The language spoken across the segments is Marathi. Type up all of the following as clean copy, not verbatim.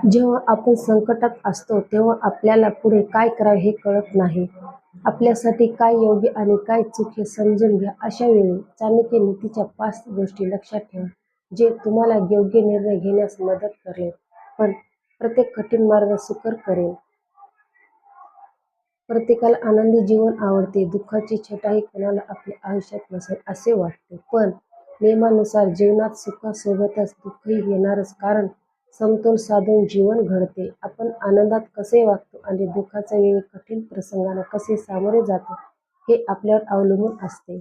जेव्हा आपण संकटात असतो तेव्हा आपल्याला पुढे काय करावे हे कळत नाही. आपल्यासाठी काय योग्य आणि काय चूक हे समजून घ्या. अशा वेळी चाणक्य नीतीच्या 5 गोष्टी लक्षात ठेवा, जे तुम्हाला योग्य निर्णय घेण्यास मदत करेल, पण प्रत्येक कठीण मार्ग सुकर करेल. प्रत्येकाला आनंदी जीवन आवडते. दुःखाची छटाही कोणाला आपल्या आयुष्यात नसेल असे वाटते. पण नियमानुसार जीवनात सुखासोबतच दुःखही येणारच, कारण समतोल साधून जीवन घडते. आपण आनंदात कसे वागतो आणि दुःखाच्या वेळी कठीण प्रसंगांना कसे सामोरे जातो हे आपल्यावर अवलंबून असते.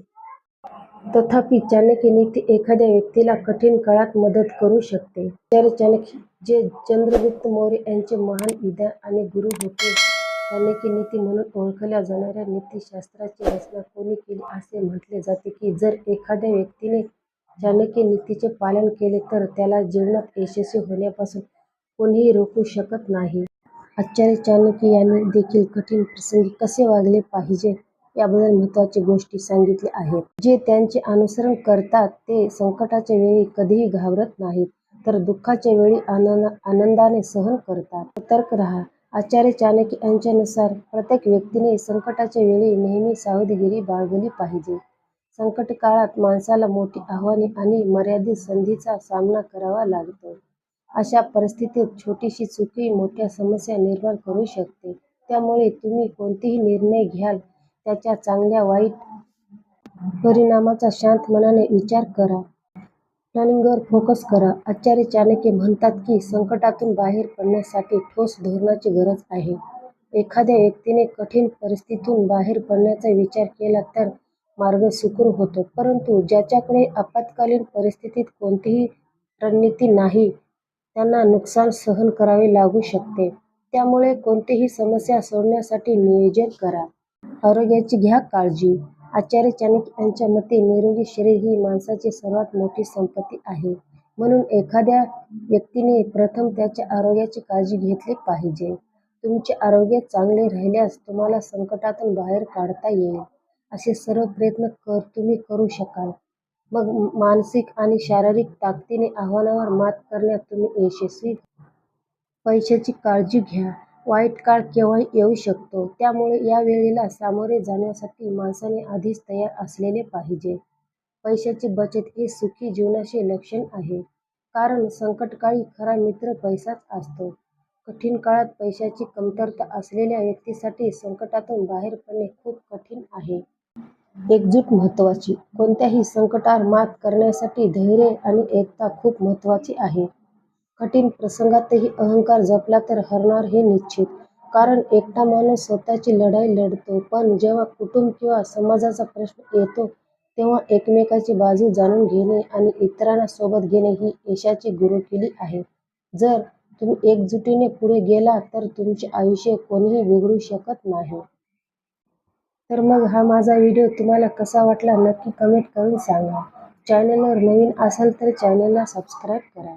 तथापि चाणक्य नीती एखाद्या व्यक्तीला कठीण काळात मदत करू शकते. आचार्य चाणक्य, जे चंद्रगुप्त मौर्य यांचे महान विद्वान आणि गुरु होते, चाणक्य नीती म्हणून ओळखल्या जाणाऱ्या नीतिशास्त्राची रचना कोणी केली असे म्हटले जाते की जर एखाद्या व्यक्तीने चाणक्य नीतीचे पालन केले तर त्याला जीवनात यशस्वी होण्यापासून कोणीही रोखू शकत नाही. आचार्य चाणक्य यांनी देखील कठीण प्रसंगी कसे वागले पाहिजे याबद्दल महत्त्वाच्या गोष्टी सांगितल्या आहेत. जे त्यांचे अनुसरण करतात ते संकटाच्या वेळी कधीही घाबरत नाहीत, तर दुःखाच्या वेळी आनंदाने सहन करतात. सतर्क राहा. आचार्य चाणक्य यांच्यानुसार प्रत्येक व्यक्तीने संकटाच्या वेळी नेहमी सावधगिरी बाळगली पाहिजे. संकट काळात माणसाला मोठी आव्हाने आणि मर्यादित संधीचा सामना करावा लागतो. अशा परिस्थितीत छोटीशी चूकही मोठ्या समस्या निर्माण करू शकते. त्यामुळे तुम्ही कोणतेही निर्णय घ्याल त्याच्या चांगल्या वाईट परिणामाचा शांत मनाने विचार करा. प्लॅनिंगवर फोकस करा. आचार्य चाणक्य म्हणतात की संकटातून बाहेर पडण्यासाठी ठोस धोरणाची गरज आहे. एखाद्या व्यक्तीने कठीण परिस्थितीतून बाहेर पडण्याचा विचार केला तर मार्ग सुकर होतो, परंतु ज्याच्याकडे आपत्कालीन परिस्थितीत कोणतीही रणनीती नाही त्यांना नुकसान सहन करावे लागू शकते. त्यामुळे कोणतीही समस्या सोडवण्यासाठी नियोजन करा. आरोग्याची घ्या काळजी. आचार्य चाणक्य यांच्या मते निरोगी शरीर ही माणसाची सर्वात मोठी संपत्ती आहे. म्हणून एखाद्या व्यक्तीने प्रथम त्याच्या आरोग्याची काळजी घेतली पाहिजे. तुमचे आरोग्य चांगले राहिल्यास तुम्हाला संकटातून बाहेर काढता येईल असे सर्व प्रयत्न तुम्ही करू शकाल. मग मानसिक आणि शारीरिक ताकदीने आव्हानांवर मात करण्यात तुम्ही यशस्वी व्हाल. पैशाची काळजी घ्या. वाईट काळ केव्हाही येऊ शकतो, त्यामुळे या वेळेला सामोरे जाण्यासाठी माणसाने आधीच तयार असलेले पाहिजे. पैशाची बचत हे सुखी जीवनाचे लक्षण आहे, कारण संकटकाळी खरा मित्र पैसाच असतो. कठीण काळात पैशाची कमतरता असलेल्या व्यक्तीसाठी संकटातून बाहेर पडणे खूप कठीण आहे. एकजूट महत्त्वाची. कोणत्याही संकटावर मात करण्यासाठी धैर्य आणि एकता खूप महत्त्वाची आहे. कठीण प्रसंगातही अहंकार जपला तर हरणार हे निश्चित, कारण एकटा माणूस स्वतःची लढाई लढतो, पण जेव्हा कुटुंब किंवा समाजाचा प्रश्न येतो तेव्हा एकमेकाची बाजू जाणून घेणे आणि इतरांना सोबत घेणे ही यशाची गुरुकिल्ली आहे. जर तुम्ही एकजुटीने पुढे गेलात तर तुमचे आयुष्य कोणीही बिघडवू शकत नाही. तर मग हा माझा व्हिडिओ तुम्हाला कसा वाटला नक्की कमेंट करून सांगा. चॅनलवर नवीन असाल तर चॅनलला सबस्क्राईब करा.